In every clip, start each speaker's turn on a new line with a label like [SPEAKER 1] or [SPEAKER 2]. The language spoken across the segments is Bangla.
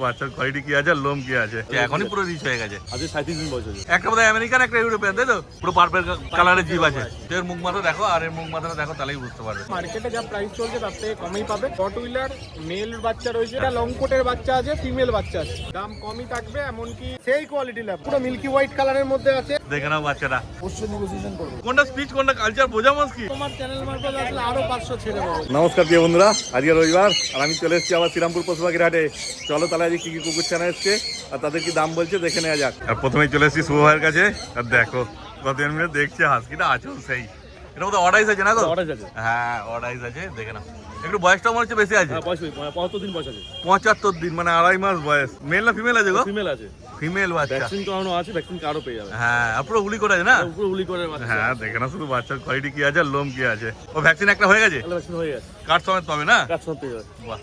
[SPEAKER 1] বাচ্চার কোয়ালিটি কি আছে, লোম কি আছে, এখনই পুরো রিচ হয়ে গেছে।
[SPEAKER 2] আজ 37 বছর।
[SPEAKER 1] একটা বোধহয় আমেরিকান, একটা ইউরোপিয়ান, তাই তো? পুরো পার্পল কালারের জিভ আছে। এর মুখ মাথা দেখো আর এর মুখ মাথাটা দেখো, তাহলেই বুঝতে পারবে।
[SPEAKER 3] মার্কেটে যা প্রাইস চলছে তার থেকে কমই পাবে। শর্ট হুইলার মেল বাচ্চা রয়েছে, এটা লং কোটের বাচ্চা আছে, ফিমেল বাচ্চা আছে, দাম কমই থাকবে। এমনকি সেই কোয়ালিটি ল্যাব পুরো মিল্কি হোয়াইট কালারের মধ্যে আছে।
[SPEAKER 1] দেখে নাও বাচ্চাটা,
[SPEAKER 3] অবশ্যই নেগোসিয়েশন করবো।
[SPEAKER 1] কোনটা স্পিচ কোনটা কালচার বোঝা মুশকিল।
[SPEAKER 3] তোমার চ্যানেল মারফত আসলে আরো 500 ছেড়ে দেবো।
[SPEAKER 1] নমস্কার প্রিয় বন্ধুরা, আজকে রবিবার আর আমি চলে এসেছি আবার শ্রীরামপুর পশুপাখির হাটে। চলো তাহলে আজকে কি কি কুকুর ছানা এসছে আর তাদের কি দাম বলছে দেখে নেওয়া যাক। আর প্রথমেই চলে এসেছি শুভ ভাইয়ের কাছে। আর দেখো কতদিন মিনিট দেখছি হাসকিটা আচল সেই, এটা বোধহয় অর্ডাইস আছে না গো? হ্যাঁ অর্ডাইস আছে, দেখে নাও। একটু বয়সটা মনে হচ্ছে বেশি আছে,
[SPEAKER 2] 75 দিন বয়স আছে।
[SPEAKER 1] 75 দিন, মানে 2.5 মাস বয়স। মেল না ফিমেল আছে গো?
[SPEAKER 2] ফিমেল আছে,
[SPEAKER 1] ফিমেল বাচ্চা।
[SPEAKER 2] ভ্যাকসিন করানো আছে, ভ্যাকসিন কার্ডও পেয়ে যাবে।
[SPEAKER 1] হ্যাঁ আর পুরো উলি করে আছে না?
[SPEAKER 2] পুরো উলি করে বাচ্চা।
[SPEAKER 1] হ্যাঁ দেখে না শুধু বাচ্চার কোয়ালিটি কি আছে আর লোম কি আছে। ও ভ্যাকসিন একটা হয়ে গেছে,
[SPEAKER 2] ভ্যাকসিন হয়ে গেছে,
[SPEAKER 1] কার্ড সমেত পাবে না?
[SPEAKER 2] কার্ড সব পেয়ে যাবে।
[SPEAKER 1] বাহ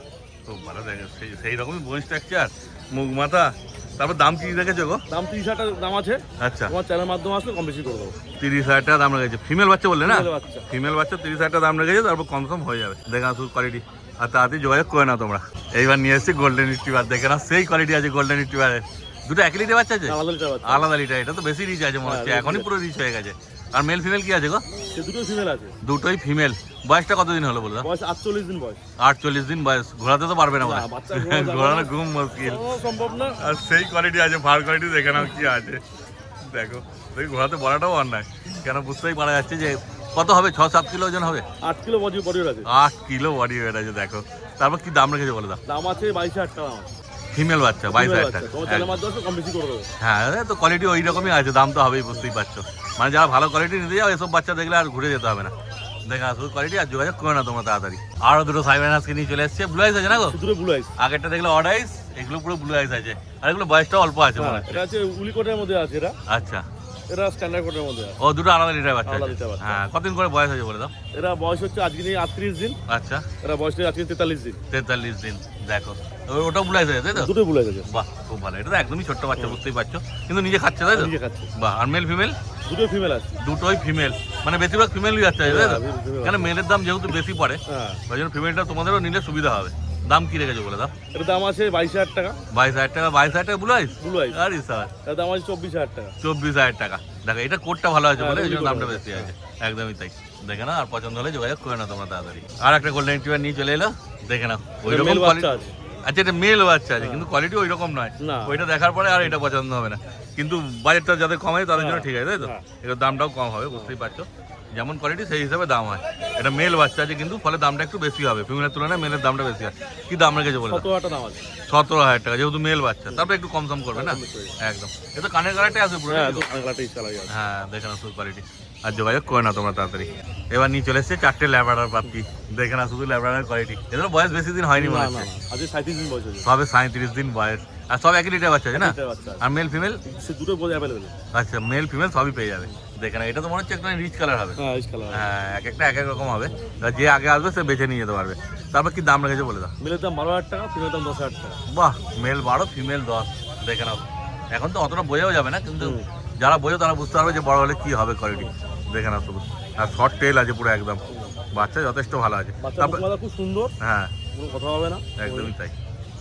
[SPEAKER 1] খুব ভালো, দেখে সেই রকমই বোন স্ট্রাকচার, মুখ মাথা। তারপর দাম কি রেখেছো গো?
[SPEAKER 2] দাম 30,000 টাকা দাম আছে।
[SPEAKER 1] আচ্ছা,
[SPEAKER 2] তোমার চ্যানেল মাধ্যমে আসলে কম বেশি করে দেবো।
[SPEAKER 1] 30,000 টাকা দাম রেখেছে। ফিমেল বাচ্চা বললে না?
[SPEAKER 2] বাচ্চা,
[SPEAKER 1] ফিমেল বাচ্চা 30,000 টাকা দাম রেখেছে, তারপর কম সম হয়ে যাবে। দেখে না শুধু কোয়ালিটি, আর তাড়াতাড়ি যোগাযোগ করে না তোমরা। এইবার নিয়ে এসেছি গোল্ডেন রিট্রিভার, দেখে না সেই কোয়ালিটি আছে গোল্ডেন রিট্রিভারের। দুটো একই লিটার বাচ্চা আছে, আলাদা লিটার। এটা তো বেশি রিচ আছে মনে হচ্ছে, এখনই পুরো রিচ হয়ে গেছে। আর মেল ফিমেল কি আছে গো?
[SPEAKER 2] দুটোই ফিমেল আছে।
[SPEAKER 1] দুটোই ফিমেল। বয়সটা কতদিন হলো বললাম?
[SPEAKER 2] বয়স 48 দিন বয়স।
[SPEAKER 1] 48 দিন বয়স। ঘোরাতে তো পারবে না, ঘোরানো ঘুম মুশকিল,
[SPEAKER 2] সম্ভব না।
[SPEAKER 1] আর সেই কোয়ালিটি আছে, ভার কোয়ালিটি দেখে নাও কি আছে। দেখো ওই ঘোরাতে বলাটাও অন্যায়, কেন বুঝতেই পারা যাচ্ছে যে কত হবে, 6-7 কিলো ওজন হবে।
[SPEAKER 2] 8 কিলো বডি ওয়েট আছে।
[SPEAKER 1] 8 কিলো বডি ওয়েট আছে। দেখো তারপর কি দাম রেখেছে বলে দাও?
[SPEAKER 2] দাম আছে 22,000 টাকা।
[SPEAKER 1] ফিমেল বাচ্চা 22,000 টাকা।
[SPEAKER 2] তোমার চ্যানেল মাধ্যমে কম বেশি করে দেবো।
[SPEAKER 1] হ্যাঁ তো কোয়ালিটি ওই রকমই আছে, দাম তো হবেই, বুঝতেই পারছো। মানে যারা ভালো কোয়ালিটি নিতে যাও, এসব বাচ্চা দেখলে আর ঘুরে যেতে হবে না। দেখা শুধু কোয়ালিটি, আর যোগাযোগ করে না তোমরা তাড়াতাড়ি। আরো দুটো সাইবেনাসকে নিয়ে চলে এসছে। ব্লু আইস আছে না গো?
[SPEAKER 2] দুটো ব্লু আইস।
[SPEAKER 1] আগেরটা দেখলে অড আইস, এগুলো পুরো ব্লু আইস আছে। আর এগুলো বয়সটা অল্প আছে মনে হচ্ছে।
[SPEAKER 2] এটা আছে উলি কোটের মধ্যে আছে এরা।
[SPEAKER 1] আচ্ছা,
[SPEAKER 2] এরা স্ট্যান্ডার্ড কোটের মধ্যে আছে।
[SPEAKER 1] ও দুটো আলাদা লিটার বাচ্চা। হ্যাঁ কতদিন করে বয়স আছে বলে দাও?
[SPEAKER 2] এরা বয়স হচ্ছে আজকে নিয়ে 38 দিন।
[SPEAKER 1] আচ্ছা,
[SPEAKER 2] এরা বয়স নিয়ে আজকে 43 দিন।
[SPEAKER 1] 43 দিন। দেখো ওটা ব্লু আইস আছে তাই তো?
[SPEAKER 2] দুটো ব্লু আইস আছে।
[SPEAKER 1] বাহ খুব ভালো। এটা তো একদমই ছোট্ট বাচ্চা, বুঝতেই পারছো, কিন্তু নিজে খাচ্ছে তাই তো?
[SPEAKER 2] নিজে খাচ্ছে।
[SPEAKER 1] বাহ। আর মেল ফিমেল?
[SPEAKER 2] দুটোই ফিমেল আছে।
[SPEAKER 1] দুটোই ফিমেল, মানে বেশিরভাগ ফিমেলই বাচ্চা আছে তাই তো? কেন মেলের দাম যেহেতু বেশি পড়ে, ওই জন্য ফিমেলটা তোমাদেরও নিলে সুবিধা হবে। দাম কি রেখেছো বলে দাও?
[SPEAKER 2] এর দাম আছে 22,000 টাকা।
[SPEAKER 1] 22,000 টাকা। 22,000 টাকা ব্লু আইস?
[SPEAKER 2] ব্লু আইস।
[SPEAKER 1] আরে স্যার,
[SPEAKER 2] এর দাম আছে 24,000 টাকা।
[SPEAKER 1] 24,000 টাকা। দেখো এটা কোটটা ভালো আছে বলে এই জন্য দামটা বেশি আছে। একদমই তাই। দেখে না, আর পছন্দ হলে যোগাযোগ করে না তোমরা তাড়াতাড়ি। আর একটা গোল্ডেন রিট্রিভার নিয়ে চলে এলো, দেখে নাও ওই রকম কোয়ালিটি আছে। আচ্ছা এটা মেল বাচ্চা আছে, কিন্তু কোয়ালিটি ওই রকম নয়। ওইটা দেখার পরে আর এটা পছন্দ হবে না, কিন্তু বাজেটটা যাদের কম হয় তাদের জন্য ঠিক আছে তাই তো? এটার দামটাও কম হবে, বুঝতেই পারছো। যেমন কোয়ালিটি সেই হিসাবে দাম হয়। এটা মেল বাচ্চা আছে, কিন্তু ফলে দামটা একটু বেশি হবে। ফিমেলের তুলনায় মেলের দামটা বেশি হয়। কি দাম রেখেছে বলে?
[SPEAKER 2] 17,000 টাকা দাম আছে।
[SPEAKER 1] 17,000 টাকা, যেহেতু মেল বাচ্চা, তারপরে একটু কম সম করবে না? একদম। এটা কানের কালারটাই আছে পুরো। হ্যাঁ দেখে না শুধু কোয়ালিটি, আর যোগাযোগ করে না তোমরা তাড়াতাড়ি। এবার নিয়ে চলে এসছে 4টে ল্যাব্রাডর পাপ্পি। দেখে না শুধু ল্যাব্রাডর কোয়ালিটি। এদের বয়স বেশি দিন হয়নি মনে হচ্ছে,
[SPEAKER 2] আজকে 37 দিন বয়স আছে।
[SPEAKER 1] সবে 37 দিন বয়স। আর সব একই লিটার বাচ্চা আছে না? আর মেল ফিমেল
[SPEAKER 2] দুটো বোঝা অ্যাভেলেবল।
[SPEAKER 1] আচ্ছা মেল ফিমেল সবই পেয়ে যাবে। দেখে না, এটা তো মনে হচ্ছে একটা রিচ কালার হবে। হ্যাঁ এক একটা এক এক রকম হবে, যে আগে আসবে সে বেছে নিয়ে যেতে পারবে। তারপর কি দাম রেখেছে বলে দাও?
[SPEAKER 2] মেলের দাম 12,000 টাকা, ফিমেলের দাম 10,000 টাকা।
[SPEAKER 1] বাহ, মেল 12 ফিমেল 10। দেখে নাও, এখন তো অতটা বোঝাও যাবে না, কিন্তু যারা বোঝো তারা বুঝতে পারবে যে বড় হলে কি হবে কোয়ালিটি। দেখে নাও শুধু, আর শর্ট টেল আছে পুরো একদম। বাচ্চা যথেষ্ট ভালো আছে,
[SPEAKER 2] খুব সুন্দর।
[SPEAKER 1] হ্যাঁ
[SPEAKER 2] কোনো কথা হবে না,
[SPEAKER 1] একদমই তাই।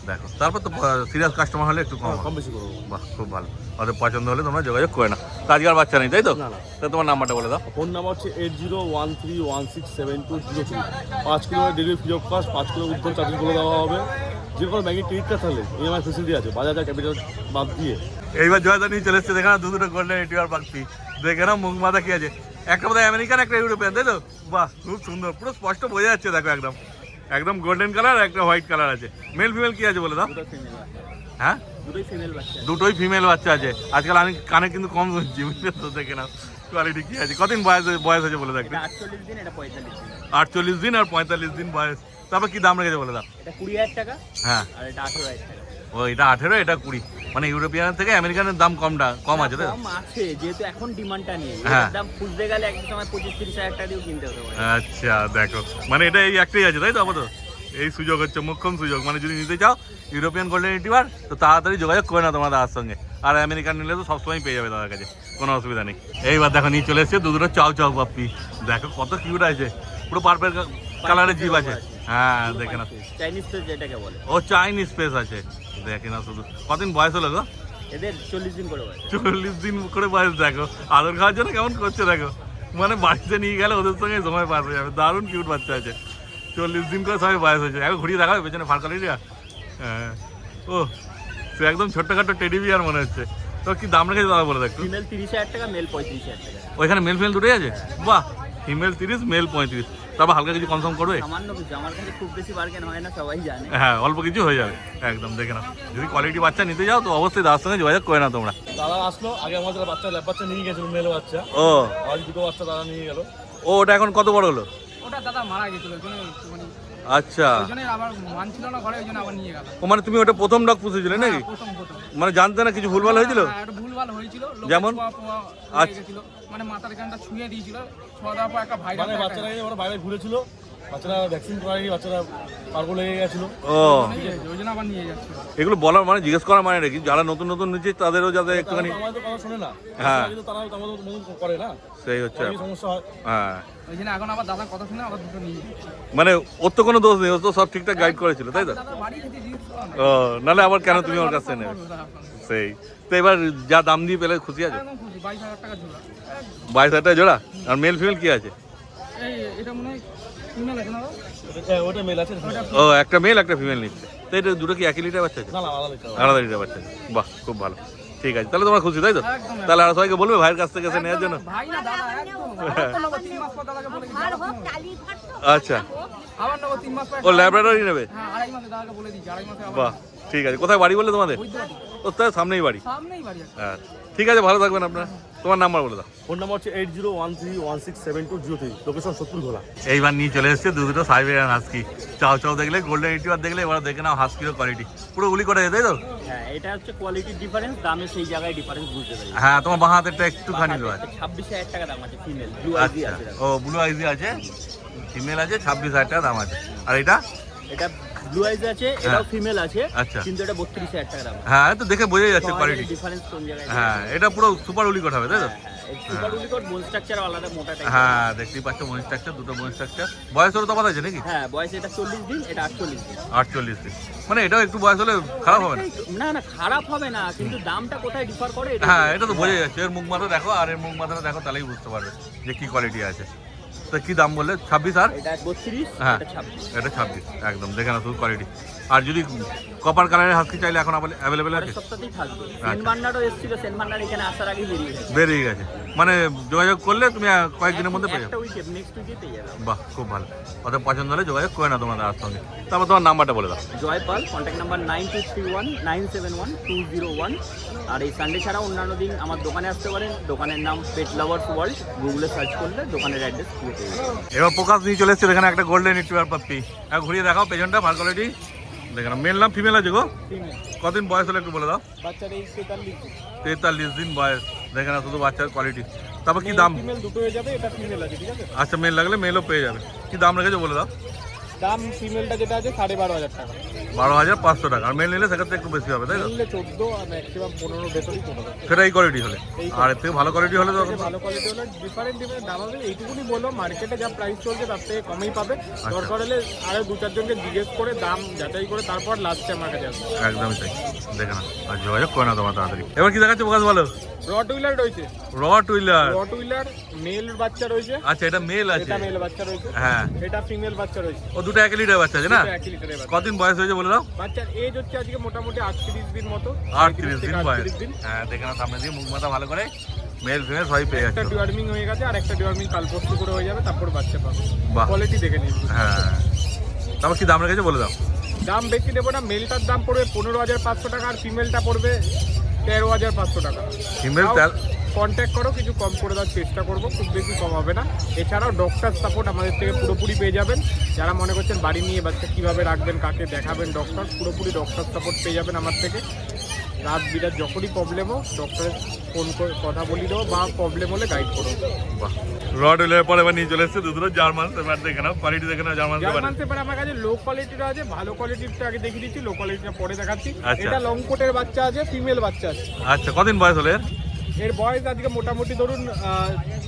[SPEAKER 1] দেখো তারপর তো সিরিয়াস কাস্টমার হলে একটু কম
[SPEAKER 2] বেশি করবো।
[SPEAKER 1] বাহ খুব ভালো। ওদের পছন্দ হলে তোমরা যোগাযোগ করে না। আজকাল বাচ্চা নেই তাই তো? তা তোমার নাম্বারটা বলে দাও।
[SPEAKER 2] ফোন নাম্বার হচ্ছে 8013167203। 5 kilometre delivery free of cost, 5 kilo উত্তর চার্জ করে দেওয়া হবে। যে কোনো ব্যাংকের ক্রেডিট কার্ড থাকলে ইএমআই ফেসিলিটি আছে, বাজাজ আর ক্যাপিটাল বাদ দিয়ে।
[SPEAKER 1] এইবার জয়দা নিয়ে চলে এসছে, দেখে না দুটো গোল্ডেন রিট্রিভার পাখি। দেখে না মুখ মাথা কি আছে, একটা বোধহয় আমেরিকান একটা ইউরোপিয়ান তাই তো? বাহ খুব সুন্দর, পুরো স্পষ্ট বোঝা যাচ্ছে। দেখো একদম একদম গোল্ডেন কালার, একটা হোয়াইট কালার আছে। মেল ফিমেল কি আছে বলে দাও? হ্যাঁ দুটোই ফিমেল বাচ্চা আছে। আজকাল আমি কানে কিন্তু কম শুনছি, বুঝলে তো? দেখে নাও কোয়ালিটি কি আছে। কতদিন বয়স আছে বলে দেখবে?
[SPEAKER 3] 48 দিন, এটা 45 দিন।
[SPEAKER 1] 48 দিন আর 45 দিন বয়স। তারপর কি দাম রেখেছে বলে দাও?
[SPEAKER 3] এটা 20,000 টাকা।
[SPEAKER 1] হ্যাঁ
[SPEAKER 3] আর এটা 18,000 টাকা।
[SPEAKER 1] ও এটা 18, এটা 20। মানে ইউরোপিয়ানের থেকে আমেরিকানের দাম কম আছে তাই?
[SPEAKER 3] কম আছে, যেহেতু এখন ডিমান্ডটা নেই।
[SPEAKER 1] হ্যাঁ,
[SPEAKER 3] দাম খুঁজতে গেলে এক সময় 25-30,000 টাকা দিয়েও কিনতে হতে পারে।
[SPEAKER 1] আচ্ছা দেখো, মানে এটা এই একটাই আছে তাই তো? আপাতত এই সুযোগ হচ্ছে মোক্ষম সুযোগ। মানে যদি নিতে চাও ইউরোপিয়ান গোল্ডেন রিট্রিভার, তো তাড়াতাড়ি যোগাযোগ করে না তোমার দাদার সঙ্গে। আর আমেরিকান নিলে তো সবসময় পেয়ে যাবে দাদার কাছে, কোনো অসুবিধা নেই। এইবার দেখো নিয়ে চলে এসছে দুটো চাও চাও পাপ্পি। দেখো কত কিউট আছে, পুরো পার্পল কালারের জিভ আছে। হ্যাঁ দেখে না,
[SPEAKER 4] চাইনিজ পেজ যেটাকে বলে।
[SPEAKER 1] ও চাইনিজ স্পেস আছে, দেখে না শুধু। কতদিন বয়স হলো গো?
[SPEAKER 4] এদের 40 দিন করে বয়স।
[SPEAKER 1] 40 দিন করে বয়স। দেখো আদর খাওয়ার জন্য কেমন করছে দেখো, মানে বাড়িতে নিয়ে গেলে ওদের সঙ্গে সময় পার হয়ে যাবে। দারুণ কিউট বাচ্চা আছে, 40 দিন করে সবাই বয়স হয়েছে। এখন ঘুরিয়ে দেখাবে পেছনে ফারকালিটা। হ্যাঁ ও সে একদম ছোট্টখাটো টেডি বিয়ার মনে হচ্ছে। তো কি দাম রেখেছে দাদা বলে দেখো?
[SPEAKER 4] ফিমেল 30,000 টাকা, মেল 35,000 টাকা।
[SPEAKER 1] ওইখানে মেল ফিমেল দুটোই আছে? বাহ, ফিমেল 30 মেল 35। তারপর হালকা কিছু কনসার্ম করবে?
[SPEAKER 4] সামান্য কিছু, আমার কাছে খুব বেশি বার্গেন হয় না, সবাই জানে।
[SPEAKER 1] হ্যাঁ অল্প কিছু হয়ে যাবে একদম। দেখে না, যদি কোয়ালিটি বাচ্চা নিতে যাও তো অবশ্যই দাদার সঙ্গে যোগাযোগ করে না তোমরা।
[SPEAKER 2] দাদা আসলো, আগে আমাদের বাচ্চা ল্যাব বাচ্চা নিয়ে গেছিল, মেল বাচ্চা।
[SPEAKER 1] ও
[SPEAKER 2] আজ দুটো বাচ্চা দাদা নিয়ে গেল।
[SPEAKER 1] ও ওটা এখন কত বড় হলো?
[SPEAKER 5] ওটা দাদা মারা গেছিল, ওই জন্য একটুখানি
[SPEAKER 1] আচ্ছা,
[SPEAKER 5] ওই জন্য আবার মানছিল না ঘরে, ওই জন্য আবার নিয়ে গেল।
[SPEAKER 1] ও মানে তুমি ওটা প্রথম ডগ পুষেছিলে নাকি?
[SPEAKER 5] প্রথম
[SPEAKER 1] মানে জানতে না কিছু ভুলভাল হয়েছিল?
[SPEAKER 5] হ্যাঁ, একটা ভুলভাল হয়েছিল, লোকের
[SPEAKER 1] যেমন?
[SPEAKER 5] ছোঁয়া ফোঁয়া
[SPEAKER 1] আচ্ছা।
[SPEAKER 5] লেগে গেছিল, মানে মাথার এখানটা ছুঁয়ে দিয়েছিল, ছোঁয়া দেওয়ার পর একটা ভাইরাস
[SPEAKER 2] মানে বাচ্চারা ওরা বাইরে ঘুরেছিল, বাচ্চারা ভ্যাকসিন করায়নি, বাচ্চারা পার্গল লেগে গেছিল।
[SPEAKER 1] ও
[SPEAKER 5] ওই জন্য আবার নিয়ে যাচ্ছে।
[SPEAKER 1] এগুলো বলার মানে জিজ্ঞেস করার মানে নাকি যারা নতুন নতুন নিচ্ছে তাদেরও যাতে একটুখানি।
[SPEAKER 2] আমাদের কথা শোনে না,
[SPEAKER 1] হ্যাঁ।
[SPEAKER 2] কিন্তু তারা আমাদের মন করে না,
[SPEAKER 1] সেই হচ্ছে
[SPEAKER 2] অনেক সমস্যা হয়।
[SPEAKER 1] হ্যাঁ,
[SPEAKER 5] ওই জন্য এখন আবার দাদার কথা শুনে আবার দুটো নিয়ে যাচ্ছে।
[SPEAKER 1] মানে ওর তো কোনো দোষ নেই, ও তো সব ঠিকঠাক গাইড করেছিল তাই তো?
[SPEAKER 5] দাদার বাড়ি থেকে জিজ্ঞেস করা না।
[SPEAKER 1] ও নাহলে আবার কেন তুমি ওর কাছ থেকে নেবে? সেই তো এবার যা দাম দিয়ে পেলে খুশি আছে?
[SPEAKER 5] একদম খুশি, 22,000 টাকা জোড়া।
[SPEAKER 1] 22,000 টাকা জোড়া। আর মেল ফিমেল কি আছে?
[SPEAKER 5] এই এটা মনে হয় ফিমেল আছে না দাদা?
[SPEAKER 2] ওটা মেল আছে,
[SPEAKER 1] ও একটা মেল একটা ফিমেল নিচ্ছে। তো এটা দুটো কি একই লিটার বাচ্চা আছে?
[SPEAKER 2] না না আলাদা লিখতে হবে।
[SPEAKER 1] আলাদা লিটার বাচ্চা আছে। বাহ খুব ভালো, ঠিক আছে তাহলে তোমরা খুশি তাই তো?
[SPEAKER 5] একদম।
[SPEAKER 1] তাহলে আর সবাইকে বলবে ভাইয়ের কাছ থেকে এসে নেওয়ার জন্য।
[SPEAKER 5] ভাই না দাদা, একদম। আবার তো নেবো 3 মাস পর দাদাকে বলে দিচ্ছি, আবার নেবো।
[SPEAKER 1] আচ্ছা,
[SPEAKER 5] আবার নেবো 3 মাস পর।
[SPEAKER 1] ও ল্যাবরেটরি নেবে?
[SPEAKER 5] হ্যাঁ, 2.5 মাসে দাদাকে বলে দিচ্ছি, 2.5 মাসে আবার
[SPEAKER 1] বাহ ঠিক আছে। কোথায় বাড়ি বলে তোমাদের?
[SPEAKER 5] বুঝতে
[SPEAKER 1] ও তার সামনেই বাড়ি।
[SPEAKER 5] সামনেই বাড়ি আছে।
[SPEAKER 1] হ্যাঁ ঠিক আছে, ভালো থাকবেন আপনার। তোমার নাম্বার বলে দাও।
[SPEAKER 2] ফোন নাম্বার হচ্ছে 8013167203, লোকেশন সত্তরঘোলা।
[SPEAKER 1] এইবার নিয়ে চলে এসেছে দুটো সাইবেরিয়ান হাস্কি। চাও চাও দেখলে, গোল্ডেন রিট্রিভার দেখলে, এবার দেখে নাও হাস্কির কোয়ালিটি পুরো গুলি করে তাই তো?
[SPEAKER 4] হ্যাঁ, এটা হচ্ছে কোয়ালিটির ডিফারেন্স, দামে সেই জায়গায় ডিফারেন্স বুঝতে পারি।
[SPEAKER 1] হ্যাঁ তোমার বাঁ হাতেরটা একটুখানি লো আছে।
[SPEAKER 4] 26,000 টাকা দাম আছে ফিমেল, ব্লু আইজি
[SPEAKER 1] আচ্ছা,
[SPEAKER 4] আছে।
[SPEAKER 1] ও ব্লু আইজি আছে, ফিমেল আছে, 26,000 টাকা দাম আছে। আর এটা?
[SPEAKER 4] এটা ব্লু আইজ আছে, এটাও ফিমেল আছে,
[SPEAKER 1] আচ্ছা।
[SPEAKER 4] কিন্তু এটা 32,000 টাকা দাম।
[SPEAKER 1] হ্যাঁ তো দেখে বোঝাই যাচ্ছে কোয়ালিটি।
[SPEAKER 4] ডিফারেন্স কোন জায়গায়?
[SPEAKER 1] হ্যাঁ এটা পুরো সুপার উলিকট হবে তাই তো?
[SPEAKER 4] সুপার উলিকট বোন স্ট্রাকচার আলাদা, মোটা টাইপ।
[SPEAKER 1] হ্যাঁ দেখতেই পাচ্ছ বোন স্ট্রাকচার, দুটো বোন স্ট্রাকচার। বয়সেরও তফাৎ আছে নাকি?
[SPEAKER 4] হ্যাঁ, বয়স এটা 40 দিন, এটা 48 দিন।
[SPEAKER 1] 48 দিন, মানে এটাও একটু বয়স হলে খারাপ হবে না?
[SPEAKER 4] না না, খারাপ হবে না, কিন্তু দামটা কোথায় ডিফার করে এটা।
[SPEAKER 1] হ্যাঁ এটা তো বোঝা যাচ্ছে, এর মুখ মাথা দেখো আর এর মুখ মাথাটা দেখো, তাহলেই বুঝতে পারবে যে কি কোয়ালিটি আছে। তো কি দাম বললে? 26 আর
[SPEAKER 4] এটা 32,
[SPEAKER 1] হ্যাঁ
[SPEAKER 4] এটা 26।
[SPEAKER 1] এটা 26 একদম। দেখে না শুধু কোয়ালিটি। আর যদি কপার কালারের হাস্কি চাইলে এখন অ্যাভেলেবেল আছে?
[SPEAKER 4] পরের সপ্তাহতেই থাকবে। সেন ভান্ডারও এসেছিল, সেন ভান্ডার এখানে আসার আগে বেরিয়ে গেছে।
[SPEAKER 1] বেরিয়ে গেছে, মানে যোগাযোগ করলে তুমি কয়েকদিনের মধ্যে পেয়ে যাবে।
[SPEAKER 4] একটা উইকে, নেক্সট উইকে পেয়ে যাবে।
[SPEAKER 1] বাহ খুব ভালো। অতএব পছন্দ হলে যোগাযোগ করে না তোমার দাদার সঙ্গে। তারপর তোমার নাম্বারটা বলে দাও।
[SPEAKER 4] জয় পাল, কন্ট্যাক্ট নাম্বার 9231971201। আর এই সানডে ছাড়া অন্যান্য দিন আমার দোকানে আসতে পারেন। দোকানের নাম পেট লাভার্স ওয়ার্ল্ড, গুগলে সার্চ করলে দোকানের অ্যাড্রেস পেয়ে যাবেন।
[SPEAKER 1] এবার প্রকাশ নিয়ে চলে এসছে এখানে একটা গোল্ডেন রিট্রিভার পাপ্পি। ঘুরিয়ে দেখাও পেছনটা, ভালো কোয়ালিটি। দেখে না, মেল নাম ফিমেল আছে গো?
[SPEAKER 5] ফিমেল।
[SPEAKER 1] কদিন বয়স হলে একটু বলে দাও।
[SPEAKER 5] বাচ্চার এই 43 দিন।
[SPEAKER 1] 43 দিন বয়স। দেখে না শুধু বাচ্চার কোয়ালিটি। তারপর কি দাম?
[SPEAKER 5] ফিমেল দুটো হয়ে যাবে, এটা ফিমেল আছে, ঠিক আছে?
[SPEAKER 1] আচ্ছা মেল লাগলে মেলও পেয়ে যাবে। কি দাম রেখেছো বলে দাও।
[SPEAKER 5] দাম ফিমেলটা যেটা আছে 12,500 টাকা।
[SPEAKER 1] 12,500 টাকা। আর মেল নিলে সেক্ষেত্রে একটু বেশি হবে তাই তো?
[SPEAKER 5] নিলে 14 আর ম্যাক্সিমাম 15 ভেতরেই পড়বে।
[SPEAKER 1] সেটা এই কোয়ালিটি হলে। আর এর থেকে ভালো কোয়ালিটি হলে তো
[SPEAKER 5] ভালো কোয়ালিটি হলে ডিফারেন্ট দাম হবে। এইটুকুনি বলবো, মার্কেটে যা প্রাইস চলছে তার থেকে কমেই পাবে। দরকার হলে আরো 2-4 জনকে জিজ্ঞেস করে দাম যাচাই করে তারপর লাস্টে আমার কাছে আসবে।
[SPEAKER 1] একদমই তাই। দেখে না, আর যোগাযোগ করে না তোমার তাড়াতাড়ি। এবার কি দেখাচ্ছে প্রকাশ বলো?
[SPEAKER 5] রট হুইলার রয়েছে,
[SPEAKER 1] রট হুইলার।
[SPEAKER 5] রট হুইলার মেল বাচ্চা রয়েছে।
[SPEAKER 1] আচ্ছা এটা মেল আছে?
[SPEAKER 5] এটা মেল বাচ্চা রয়েছে,
[SPEAKER 1] হ্যাঁ।
[SPEAKER 5] এটা ফিমেল বাচ্চা রয়েছে।
[SPEAKER 1] ও দুটো 1 লিটার বাচ্চা আছে না?
[SPEAKER 5] দুটো 1 লিটারের বাচ্চা।
[SPEAKER 1] কদিন বয়স হয়েছে বলে দাও।
[SPEAKER 5] বাচ্চার এজ হচ্ছে আজকে মোটামুটি 38 দিন মতো।
[SPEAKER 1] 38 দিন বয়স।
[SPEAKER 5] 38 দিন।
[SPEAKER 1] হ্যাঁ দেখে না, সামনে দিয়ে মুখ মাথা ভালো করে মেল ফিমেল সবাই পেয়ে
[SPEAKER 5] একটা
[SPEAKER 1] যাচ্ছে।
[SPEAKER 5] ডিওয়ার্মিং হয়ে গেছে, আর একটা ডিওয়ার্মিং কাল পরশু করে হয়ে যাবে, তারপর বাচ্চা পাবে।
[SPEAKER 1] বাহ।
[SPEAKER 5] কোয়ালিটি দেখে নিন।
[SPEAKER 1] হ্যাঁ তারপর কি দাম রেখেছে বলে দাও।
[SPEAKER 5] দাম বেশি দেবো না, মেলটার দাম পড়বে 15,500 টাকা, আর ফিমেলটা পড়বে 13,500 টাকা।
[SPEAKER 1] ফিমেল
[SPEAKER 5] কন্ট্যাক্ট করো, কিছু কম করে দেওয়ার চেষ্টা করবো, খুব বেশি কম হবে না। এছাড়াও ডক্টর সাপোর্ট আমাদের থেকে পুরোপুরি পেয়ে যাবেন। যারা মনে করছেন বাড়ি নিয়ে বাচ্চা কীভাবে রাখবেন, কাকে দেখাবেন, ডক্টর পুরোপুরি ডক্টর সাপোর্ট পেয়ে যাবেন আমার থেকে। রাত বিরাত যখনই প্রবলেম হোক ডক্টরের ফোন করে কথা বলি দেবো, বা প্রবলেম হলে গাইড করো।
[SPEAKER 1] বাহ। রড হুইলার পরে এবার নিয়ে চলে এসছে দুটো জার্মান সেপার। দেখে নাও কোয়ালিটি, দেখে নাও জার্মান সেপার।
[SPEAKER 5] জার্মান সেপার আমার কাছে লো কোয়ালিটির আছে, ভালো কোয়ালিটিরটা আগে দেখিয়ে দিচ্ছি, লো কোয়ালিটিটা পরে দেখাচ্ছি।
[SPEAKER 1] আচ্ছা।
[SPEAKER 5] এটা লং কোটের বাচ্চা আছে, ফিমেল বাচ্চা আছে।
[SPEAKER 1] আচ্ছা কদিন বয়স হলে এর?
[SPEAKER 5] এর বয়স আজকে মোটামুটি ধরুন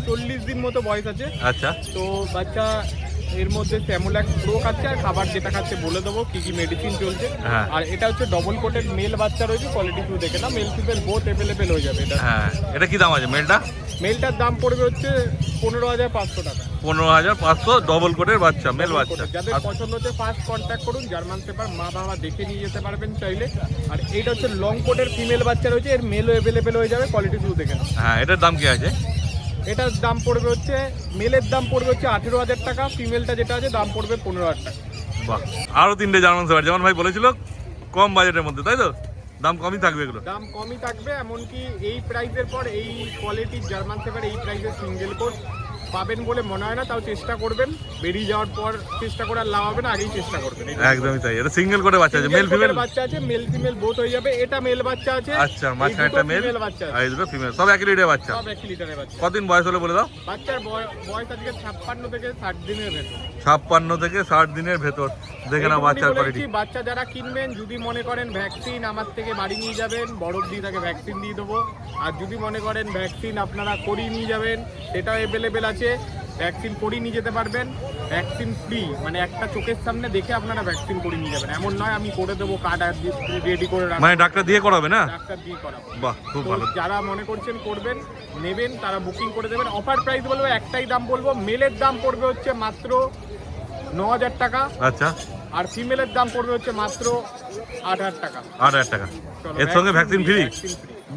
[SPEAKER 5] 40 দিন মতো বয়স আছে।
[SPEAKER 1] আচ্ছা
[SPEAKER 5] তো বাচ্চা এর মধ্যে স্যামোল্যাক্স প্রো খাচ্ছে আর খাবার যেটা খাচ্ছে বলে দেবো কি কি মেডিসিন চলছে।
[SPEAKER 1] হ্যাঁ।
[SPEAKER 5] আর এটা হচ্ছে ডবল কোটেড মেল বাচ্চা রয়েছে, কোয়ালিটি টু দেখে না, মেল ফিমেল বোথ অ্যাভেলেবেল হয়ে যাবে এটা।
[SPEAKER 1] হ্যাঁ, এটা কি দাম আছে মেলটা?
[SPEAKER 5] মেলটার দাম পড়বে হচ্ছে 15,500 টাকা।
[SPEAKER 1] 15,500 ডবল কোটের বাচ্চা, মেল বাচ্চা।
[SPEAKER 5] যাদের পছন্দ হচ্ছে ফার্স্ট কন্ট্যাক্ট করুন, জার্মান শেপার মা বাবা দেখে নিয়ে যেতে পারবেন চাইলে। আর এইটা হচ্ছে লং কোটের ফিমেল বাচ্চা রয়েছে, এর মেলও অ্যাভেলেবেল হয়ে যাবে, কোয়ালিটি টু দেখে না।
[SPEAKER 1] হ্যাঁ, এটার দাম কি আছে?
[SPEAKER 5] এটার দাম পড়বে হচ্ছে, মেলের দাম পড়বে হচ্ছে 18,000 টাকা, ফিমেলটা যেটা আছে দাম পড়বে 15,000 টাকা।
[SPEAKER 1] বাহ, আরো 3টে জার্মান শেপার্ড, যেমন ভাই বলেছিল কম বাজেটের মধ্যে, তাই তো? দাম কমই থাকবে এগুলো?
[SPEAKER 5] দাম কমই থাকবে, এমনকি এই প্রাইসের পর এই কোয়ালিটির জার্মান শেপার্ড এই প্রাইসে সিঙ্গেল কোট পাবেন বলে মনে হয় না, তাও চেষ্টা করবেন। বেরিয়ে যাওয়ার পর চেষ্টা করে আর লাভ হবে না, আগেই চেষ্টা করবেন।
[SPEAKER 1] একদমই তাই। এটা সিঙ্গেল কোটের বাচ্চা আছে, মেল ফিমেল
[SPEAKER 5] বাচ্চা আছে, মেল ফিমেল বোথ হয়ে যাবে। এটা মেল বাচ্চা আছে,
[SPEAKER 1] আচ্ছা, মাঝখানে একটা মেল
[SPEAKER 5] বাচ্চা
[SPEAKER 1] আর এই দুটো ফিমেল, সব একই লিটারের বাচ্চা।
[SPEAKER 5] সব 1 লিটারের বাচ্চা।
[SPEAKER 1] কতদিন বয়স হলে বলে দাও?
[SPEAKER 5] বাচ্চার বয়স আজকে 56 থেকে 60 দিনের ভেতর।
[SPEAKER 1] 56 থেকে 60 দিনের ভেতর। দেখে না বাচ্চার কোয়ালিটি।
[SPEAKER 5] বাচ্চা যারা কিনবেন, যদি মনে করেন ভ্যাকসিন আমার থেকে বাড়ি নিয়ে যাবেন, বরফ দিয়ে তাকে ভ্যাকসিন দিয়ে দেবো। আর যদি মনে করেন ভ্যাকসিন আপনারা করিয়ে নিয়ে যাবেন, সেটাও অ্যাভেলেবেল আছে, ভ্যাকসিন করিয়ে নিয়ে যেতে পারবেন। ভ্যাকসিন ফ্রি, মানে একটা চোখের সামনে দেখে আপনারা ভ্যাকসিন করিয়ে নিয়ে যাবেন, এমন নয় আমি করে দেবো কার্ড রেডি করে রাখবো।
[SPEAKER 1] মানে ডাক্তার দিয়ে করাবে না?
[SPEAKER 5] ডাক্তার দিয়ে করাবো।
[SPEAKER 1] বাহ, খুব
[SPEAKER 5] তো
[SPEAKER 1] ভালো।
[SPEAKER 5] যারা মনে করছেন করবেন, নেবেন, তারা বুকিং করে দেবেন। অফার প্রাইস বলবো, একটাই দাম বলবো, মেলের দাম পড়বে হচ্ছে মাত্র 9,000 টাকা,
[SPEAKER 1] আচ্ছা,
[SPEAKER 5] আর ফিমেলের দাম পড়বে হচ্ছে মাত্র 8,000 টাকা।
[SPEAKER 1] 8,000 টাকা। এর সঙ্গে ভ্যাকসিন ফ্রি?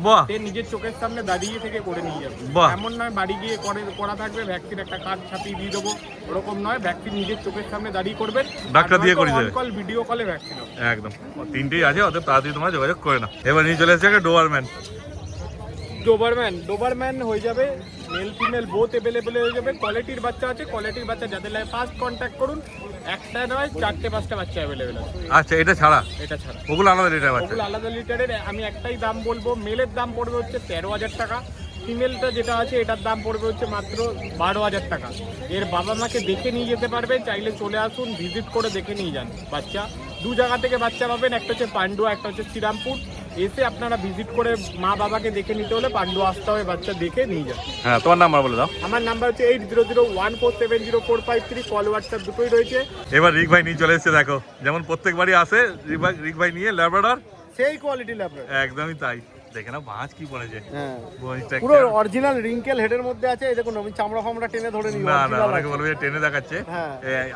[SPEAKER 1] বাহ,
[SPEAKER 5] সে নিজের চোখের সামনে দাঁড়িয়ে থেকে করে নিয়ে যাবে।
[SPEAKER 1] বাহ।
[SPEAKER 5] এমন নয় বাড়ি গিয়ে করা থাকবে, ভ্যাকসিন একটা কার্ড ছাপিয়ে দিয়ে দেবো, ওরকম নয়। ভ্যাকসিন নিজের চোখের সামনে দাঁড়িয়ে করবেন,
[SPEAKER 1] ডাক্তার দিয়ে করিয়ে দেবে।
[SPEAKER 5] কল ভিডিও কলে ভ্যাকসিন হবে।
[SPEAKER 1] একদম। 3টেই আছে, অতএব তাড়াতাড়ি তোমরা যোগাযোগ করে না। এবার নিয়ে চলে এসেছে একটা ডোবারম্যান।
[SPEAKER 5] ডোবারম্যান হয়ে যাবে, মেল ফিমেল বোথ অ্যাভেলেবেল হয়ে যাবে। কোয়ালিটির বাচ্চা আছে, কোয়ালিটির বাচ্চা যাদের লাগে ফার্স্ট কন্ট্যাক্ট করুন। একটা নয় 4-5টা বাচ্চা অ্যাভেলেবেল আছে।
[SPEAKER 1] আচ্ছা, এটা ছাড়া?
[SPEAKER 5] এটা ছাড়া
[SPEAKER 1] ওগুলো আলাদা লিটার বাচ্চা?
[SPEAKER 5] ওগুলো আলাদা লিটারের। আমি একটাই দাম বলবো, মেলের দাম পড়বে হচ্ছে 13,000 টাকা, ফিমেলটা যেটা আছে এটার দাম পড়বে হচ্ছে মাত্র 12,000 টাকা। এর বাবা মাকে দেখে নিয়ে যেতে পারবেন, চাইলে চলে আসুন, ভিজিট করে দেখে নিয়ে যান। বাচ্চা 2 জায়গা থেকে বাচ্চা পাবেন, একটা হচ্ছে পান্ডুয়া, একটা হচ্ছে শ্রীরামপুর। এসে আপনারা ভিজিট করে মা বাবাকে দেখে নিতে হলে পান্ডুয়া আসতে হবে, বাচ্চা দেখে নিয়ে যান।
[SPEAKER 1] হ্যাঁ, তোমার নাম্বার বলে দাও।
[SPEAKER 5] আমার নাম্বার হচ্ছে 8001470453, কল হোয়াটসঅ্যাপ দুটোই রয়েছে।
[SPEAKER 1] এবার রিক ভাই নিয়ে চলে এসেছে, দেখো যেমন প্রত্যেকবারই আসে রিক ভাই নিয়ে ল্যাব্রাডর,
[SPEAKER 5] সেই কোয়ালিটি ল্যাবরেটরি,
[SPEAKER 1] একদমই তাই। দেখে না ভাঁজ কি পড়েছে,
[SPEAKER 5] হ্যাঁ
[SPEAKER 1] বয়সটা
[SPEAKER 5] পুরো অরিজিনাল রিঙ্কেল হেডের মধ্যে আছে। এই দেখুন, আমি চামড়া ফামড়া টেনে ধরে নিই,
[SPEAKER 1] না না, অনেকে বলবে যে টেনে দেখাচ্ছে।
[SPEAKER 5] হ্যাঁ,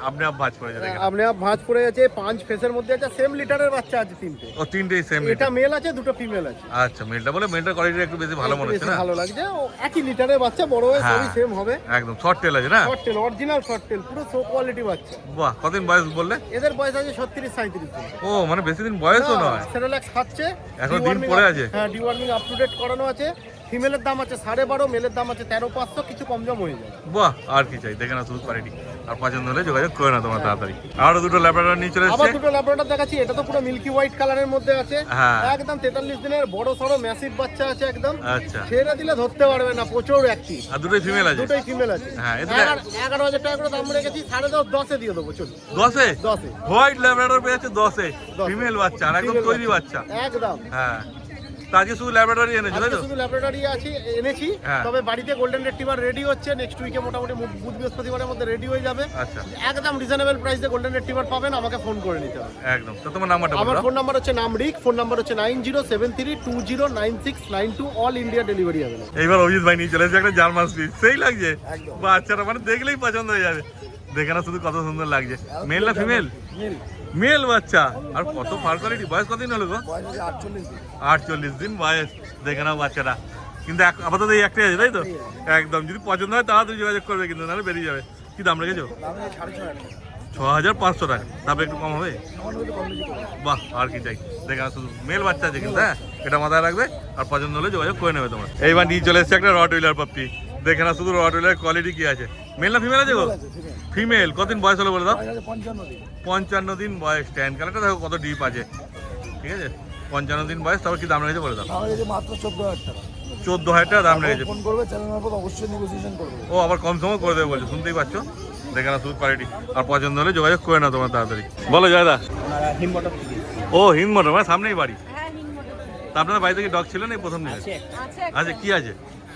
[SPEAKER 1] আপনি আপ ভাঁজ পড়েছে, দেখেন
[SPEAKER 5] আপনি ভাঁজ পড়ে আছে। 5 ফেসের মধ্যে আছে, সেম লিটারের বাচ্চা আছে 3টে।
[SPEAKER 1] ও 3টেই সেম
[SPEAKER 5] এটা মেল আছে, 2টো ফিমেল আছে।
[SPEAKER 1] আচ্ছা, মেলটা বলে মেলটার কোয়ালিটি একটু বেশি ভালো মনে হচ্ছে না?
[SPEAKER 5] ভালো লাগছে, ও একই লিটারের বাচ্চা, বড় হয় সবই
[SPEAKER 1] হ্যাঁ।
[SPEAKER 5] সেম হবে।
[SPEAKER 1] একদম শর্ট টেল আছে না?
[SPEAKER 5] Short tail, original short tail, পুরো শো কোয়ালিটি বাচ্চা।
[SPEAKER 1] বাহ, কতদিন বয়স বললে?
[SPEAKER 5] এদের বয়স আছে 36-37 দিন।
[SPEAKER 1] ও মানে বেশি দিন বয়সও নয়,
[SPEAKER 5] সেরেলাক্স খাচ্ছে,
[SPEAKER 1] এখন দিন পড়ে আছে।
[SPEAKER 5] হ্যাঁ, ডিওয়ার্মিং আপ টু ডেট করানো আছে। ফিমেলের দাম আছে 12.5, মেলের দাম আছে 13,500, কিছু কম জম হয়ে যায়।
[SPEAKER 1] বাহ, আর কি চাই, দেখে না শুধু কোয়ালিটি। আর পছন্দ হলে যোগাযোগ করে না তোমরা তাড়াতাড়ি। আরো 2টো ল্যাব্রাডর নিয়ে চলে
[SPEAKER 5] আবার
[SPEAKER 1] এসেছে।
[SPEAKER 5] 2টো ল্যাব্রাডর দেখাচ্ছি। এটা তো পুরো মিল্কি হোয়াইট কালারের মধ্যে আছে,
[SPEAKER 1] হ্যাঁ।
[SPEAKER 5] একদম 43 দিনের বড় সড়ো ম্যাসিভ বাচ্চা আছে একদম।
[SPEAKER 1] আচ্ছা,
[SPEAKER 5] ছেড়ে দিলে ধরতে পারবে না, প্রচুর অ্যাক্টিভ।
[SPEAKER 1] আর দুটোই ফিমেল আছে?
[SPEAKER 5] দুটোই ফিমেল আছে।
[SPEAKER 1] হ্যাঁ,
[SPEAKER 5] 11,000 টাকা করে দাম রেখেছি, 10.5 দিয়ে দেবো। চলুন
[SPEAKER 1] 10-এ
[SPEAKER 5] 10-এ
[SPEAKER 1] হোয়াইট ল্যাব্রাডর পেয়েছে, 10-এ
[SPEAKER 5] 10
[SPEAKER 1] ফিমেল বাচ্চা, আর একদম
[SPEAKER 5] Female
[SPEAKER 1] তৈরি বাচ্চা।
[SPEAKER 5] একদম।
[SPEAKER 1] হ্যাঁ, তা আজকে শুধু ল্যাব্রাডরই এনেছো, তাই
[SPEAKER 5] আজকে
[SPEAKER 1] তো?
[SPEAKER 5] শুধু ল্যাবরেটরি এনেছি,
[SPEAKER 1] হ্যাঁ।
[SPEAKER 5] তবে বাড়িতে গোল্ডেন রেট্রিভার রেডি হচ্ছে। নেক্সট উইকে মোটামুটি বুধ বৃহস্পতিবারের মধ্যে রেডি হয়ে যাবে।
[SPEAKER 1] আচ্ছা,
[SPEAKER 5] একদম রিজনেবল প্রাইসে গোল্ডেন রেট্রিভার পাবেন, আমাকে ফোন করে নিতে হবে।
[SPEAKER 1] একদম। তো তোমার নাম্বারটা
[SPEAKER 5] আমার
[SPEAKER 1] বলো।
[SPEAKER 5] ফোন নাম্বার হচ্ছে নামরিক, ফোন নাম্বার হচ্ছে 9073209692, অল ইন্ডিয়া ডেলিভারি হবে।
[SPEAKER 1] এইবার অভিজিৎ ভাই নিয়ে চলে এসেছে একটা জার্মান স্পিচ, সেই লাগছে
[SPEAKER 5] একদম।
[SPEAKER 1] বাচ্চারা, মানে দেখলেই পছন্দ হয়ে যাবে। দেখে না শুধু কত সুন্দর লাগছে। মেল না ফিমেল? মেল বাচ্চা। আর কত ফার কোয়ালিটি, বয়স কতদিন হলো গো? 48 দিন বয়স। দেখে নাও বাচ্চাটা, কিন্তু আপাতত এই একটাই আছে, তাই তো? একদম, যদি পছন্দ হয় তাড়াতাড়ি যোগাযোগ করবে, কিন্তু নাহলে বেরিয়ে যাবে। কি দাম রেখেছো? 6,500 টাকা। তারপরে একটু কম হবে? বাহ, আর কি চাই। দেখে না শুধু মেল বাচ্চা আছে কিন্তু, হ্যাঁ, এটা মাথায় রাখবে। আর পছন্দ হলে যোগাযোগ করে নেবে তোমার। এইবার নিয়ে চলে এসেছে একটা রট হুইলার পাপ্পি। দেখে না শুধু রট হুইলার কোয়ালিটি কি আছে। মেল না ফিমেল আছে গো? ফিমেল। কতদিন বয়স হলো বলে দাও? 55 দিন বয়স। ট্যান কালারটা দেখো কত ডিপ আছে, ঠিক আছে? 55 দিন বয়স। তারপর কি দাম রেখেছে বলে দাও?
[SPEAKER 2] মাত্র 14,000 টাকা।
[SPEAKER 1] 14,000 টাকা দাম রেখেছে।
[SPEAKER 2] ফোন করবে, চ্যানেল মারফত অবশ্যই নেগোসিয়েশন করবে।
[SPEAKER 1] ও আবার কম সময় করে দেবে বলছে, শুনতেই পাচ্ছ। দেখে না শুধু কোয়ালিটি। আর পছন্দ হলে যোগাযোগ করে না তোমার তাড়াতাড়ি। বলো জয়দা। ও হিন্দ মোটর, মানে সামনেই বাড়ি। তা আপনাদের বাড়িতে কি ডগ ছিল না, এই প্রথম দিন? আছে। কি আছে?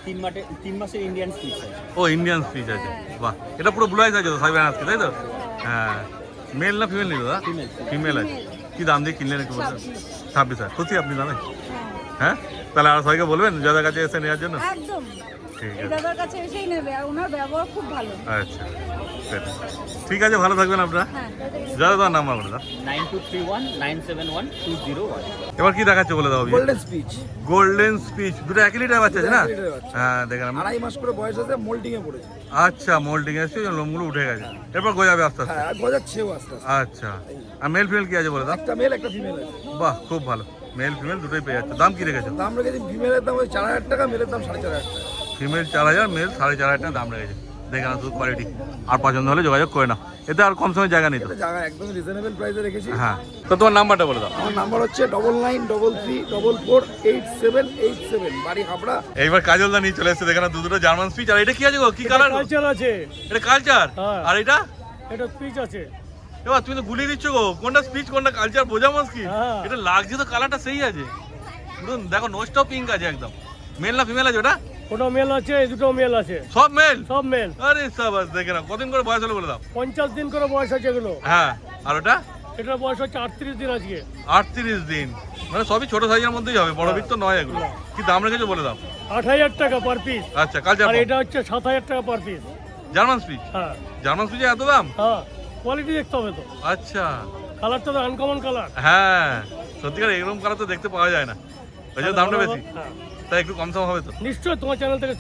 [SPEAKER 4] তিন মাসের ইন্ডিয়ান স্পিচ আছে।
[SPEAKER 1] ও ইন্ডিয়ান স্পিচ আছে, বাহ। এটা পুরো ব্লু আইস আছে তো সাইবেন আজকে, তাই তো? হ্যাঁ। মেল না ফিমেল নিল দাদা? ফিমেল আছে। কি দাম দিয়ে কিনলেন একটু বলবেন? 26,000। খুশি আপনি দামে? হ্যাঁ, তাহলে আর সবাইকে বলবেন যাদের কাছে এসে নেওয়ার জন্য?
[SPEAKER 6] একদম,
[SPEAKER 1] ঠিক
[SPEAKER 6] এই
[SPEAKER 1] আছে,
[SPEAKER 6] দাদার কাছে এসেই নেবে, আর ওনার ব্যবহার খুব ভালো।
[SPEAKER 1] আচ্ছা সেটা। ঠিক আছে, ভালো থাকবেন আপনারা।
[SPEAKER 6] হ্যাঁ,
[SPEAKER 1] যারা তোমার নাম্বার বলে দাও।
[SPEAKER 4] 9231971201।
[SPEAKER 1] এবার কি দেখাচ্ছে বলে দাও।
[SPEAKER 7] গোল্ডেন স্পিচ,
[SPEAKER 1] গোল্ডেন স্পিচ, দুটো একই লিটার বাচ্চা আছে না?
[SPEAKER 7] এক লিটারের বাচ্চা।
[SPEAKER 1] হ্যাঁ দেখেন।
[SPEAKER 7] 2.5 মাস করে বয়স হতে মোল্ডিং এ পড়েছে।
[SPEAKER 1] আচ্ছা, মোল্ডিং এসছে, লোমগুলো উঠে গেছে, এরপর গজাবে আস্তে আস্তে।
[SPEAKER 7] হ্যাঁ, আর গজাচ্ছেও আস্তে আস্তে।
[SPEAKER 1] আচ্ছা, আর মেল ফিমেল কি আছে বলে দাও।
[SPEAKER 7] একটা মেল একটা ফিমেল আছে।
[SPEAKER 1] বাহ, খুব ভালো। মেল ফিমেল দুটোই পেয়ে যাচ্ছে। দাম কি রেখেছো?
[SPEAKER 7] দাম রেখেছি ফিমেলের দাম ওই 4,000 টাকা, মেলের দাম 4,500 টাকা।
[SPEAKER 1] ফিমেল 4,000, মেল 4,500 টাকা দাম রেখেছে। দেখে না শুধু কোয়ালিটি, আর পছন্দ হলে যোগাযোগ করে নাও। এতে আর কম সময় জায়গা নেই তো?
[SPEAKER 7] এটা জায়গা একদম রিজনেবল প্রাইসে রেখেছি।
[SPEAKER 1] হ্যাঁ, তো তোমার নাম্বারটা বলে দাও।
[SPEAKER 7] আমার নাম্বার হচ্ছে 9933448787, বাড়ি হাবড়া।
[SPEAKER 1] এইবার কাজলদা নিয়ে চলে এসেছে, দেখে না দুটো জার্মান স্পিচ। আর এটা কি আছে গো? কি কালার?
[SPEAKER 5] কালচার আছে,
[SPEAKER 1] এটা কালচার। আর এটা
[SPEAKER 5] এটা স্পিচ আছে।
[SPEAKER 1] এবার তুমি তো গুলিয়ে দিচ্ছ গো, কোনটা স্পিচ কোনটা কালচার বোঝা মুশকিল।
[SPEAKER 5] হ্যাঁ।
[SPEAKER 1] এটা লাগছে তো, কালারটা সেই আছে পুরো। দেখো নোজটা পিঙ্ক আছে একদম। মেল না ফিমেল আছে ওটা?
[SPEAKER 5] ওটা মেল আছে, এই দুটো মেল আছে,
[SPEAKER 1] সব মেল?
[SPEAKER 5] সব মেল।
[SPEAKER 1] আরে সাবাস, দেখে না। কতদিন করে বয়স হলো বলে দাও।
[SPEAKER 5] 50 দিন করে বয়স আছে এগুলো।
[SPEAKER 1] হ্যাঁ, আর ওটা?
[SPEAKER 5] এটার বয়স হচ্ছে 38 দিন আজকে।
[SPEAKER 1] 38 দিন, মানে সবই ছোট সাইজের মধ্যেই হবে, বড় বিক তো নয় এগুলো। কি দাম রেখেছো বলে দাও।
[SPEAKER 5] 8,000 টাকা পার পিস।
[SPEAKER 1] আচ্ছা, কালচার।
[SPEAKER 5] আর এটা হচ্ছে 7,000 টাকা পার পিস।
[SPEAKER 1] German speech?
[SPEAKER 5] হ্যাঁ
[SPEAKER 1] জার্মান স্পিচে এত দাম?
[SPEAKER 5] হ্যাঁ, কোয়ালিটি দেখতে হবে তো।
[SPEAKER 1] আচ্ছা,
[SPEAKER 5] কালারটা তো আনকমন কালার।
[SPEAKER 1] হ্যাঁ সত্যিকার এরকম কালার তো দেখতে পাওয়া যায় না, ওই জন্য দামটা বেশি।
[SPEAKER 5] হ্যাঁ,
[SPEAKER 1] তাই একটু কম সম হবে তো?
[SPEAKER 5] নিশ্চয়ই তোমার চ্যানেল থেকে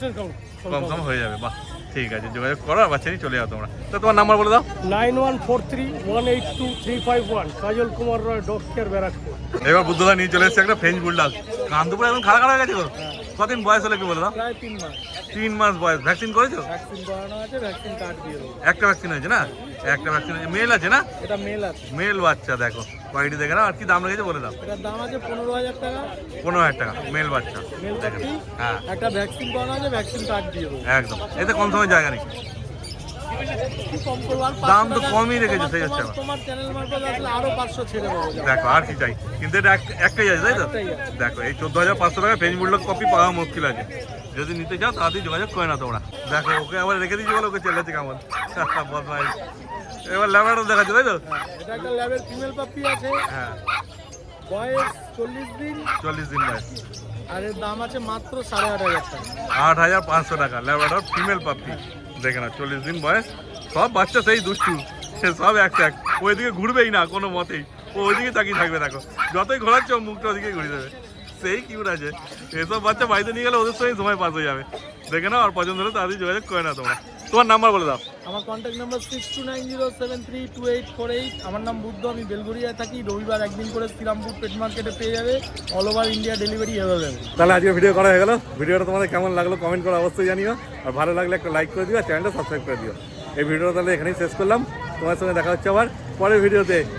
[SPEAKER 1] কম সম হয়ে যাবে, বাহ। ঠিক আছে, যোগাযোগ করো, আর বাচ্চারই চলে যাও তোমরা। তো তোমার নাম্বার বলে দাও।
[SPEAKER 5] 9143182351, কাজল কুমার রয়, ডগ কেয়ার, ব্যারাকপুর।
[SPEAKER 1] এবার বুদ্ধদা নিয়ে চলে এসেছে একটা ফ্রেঞ্চ বুলডগ। কান দুপুরে একদম খাড়া খাড়া হয়ে গেছে গো। কতদিন বয়স হলো একটু বলে দাও।
[SPEAKER 3] প্রায় 3 মাস।
[SPEAKER 1] 3 মাস বয়স। ভ্যাকসিন করেছো?
[SPEAKER 3] ভ্যাকসিন করানো আছে, ভ্যাকসিন কার্ড দিয়ে দেবো।
[SPEAKER 1] একটা ভ্যাকসিন হয়েছে না? একটা ভ্যাকসিন মেল আছে না?
[SPEAKER 3] এটা মেল আছে।
[SPEAKER 1] মেল বাচ্চা, দেখো কোয়ালিটি দেখে না। আর কি দাম রেখেছে বলে দাও।
[SPEAKER 3] এটার দাম আছে 15,000 টাকা।
[SPEAKER 1] 15,000 টাকা মেল বাচ্চা।
[SPEAKER 3] মেল
[SPEAKER 1] দেখেন,
[SPEAKER 3] পাখি,
[SPEAKER 1] হ্যাঁ
[SPEAKER 3] একটা ভ্যাকসিন করানো আছে, ভ্যাকসিন কার্ড দিয়ে দেবো।
[SPEAKER 1] একদম। এতে কম সময় জায়গা নেই।
[SPEAKER 3] কি কম করবো? আর
[SPEAKER 1] দাম তো
[SPEAKER 3] 500 টাকা
[SPEAKER 1] কমই রেখেছে, সেই হচ্ছে
[SPEAKER 3] তোমার- তোমার চ্যানেল মারফত আসলে আরো 500 ছেড়ে দেবো।
[SPEAKER 1] দেখো আর কি চাই, কিন্তু এটা একটাই আছে, তাই তো?
[SPEAKER 3] একটাই আছে।
[SPEAKER 1] দেখো এই 14,500 টাকা ফ্রেঞ্চ বুলডগ কপি পাওয়া মুশকিল আছে। যদি নিতে চাও তাড়াতাড়ি যোগাযোগ করে না তোমরা। দেখো ওকে আবার রেখে দিয়েছি বলে ওকে চেল্লাচ্ছে কেমন। বদমাইশ। এবার ল্যাবরেটর দেখাচ্ছে, তাই তো?
[SPEAKER 3] এটা একটা ল্যাবের ফিমেল পাপ্পি আছে,
[SPEAKER 1] হ্যাঁ,
[SPEAKER 3] বয়স 40 দিন,
[SPEAKER 1] 40 দিন বয়স।
[SPEAKER 3] আর এর দাম আছে মাত্র 8,500 টাকা।
[SPEAKER 1] 8,500 টাকা ল্যাবরেটর ফিমেল পাপ্পি। দেখে না, 40 দিন বয়স। সব বাচ্চা সেই দুষ্টু, সে সব এক ওইদিকে ঘুরবেই না কোনো মতেই, ও ওইদিকে তাকিয়ে থাকবে। দেখো যতই ঘোরাচ্ছ মুখটা ওদিকে ঘুরে যাবে, সেই কিউট আছে। এসব বাচ্চা বাড়িতে নিয়ে গেলে ওদের সঙ্গে সময় পাস হয়ে যাবে। দেখে নাও, আর পছন্দ হলে তাড়াতাড়ি যোগাযোগ করে না তোমরা। তোমার নাম্বার বলে দাও।
[SPEAKER 3] আমার কন্ট্যাক্ট নাম্বার 6290732848। আমার নাম বুদ্ধ, আমি বেলগড়িয়ায় থাকি। রবিবার একদিন করে শ্রীরামপুর পেট মার্কেটে পেয়ে যাবে। All over India delivery available.
[SPEAKER 1] তাহলে আজকে ভিডিও করা হয়ে গেল। ভিডিওটা তোমাদের কেমন লাগলো কমেন্ট করে অবশ্যই জানিও, আর ভালো লাগলে একটা লাইক করে দিও, আর চ্যানেলটা সাবস্ক্রাইব করে দিও। এই ভিডিওটা তাহলে এখানেই শেষ করলাম। তোমার সঙ্গে দেখা হচ্ছে আবার পরের ভিডিওতে।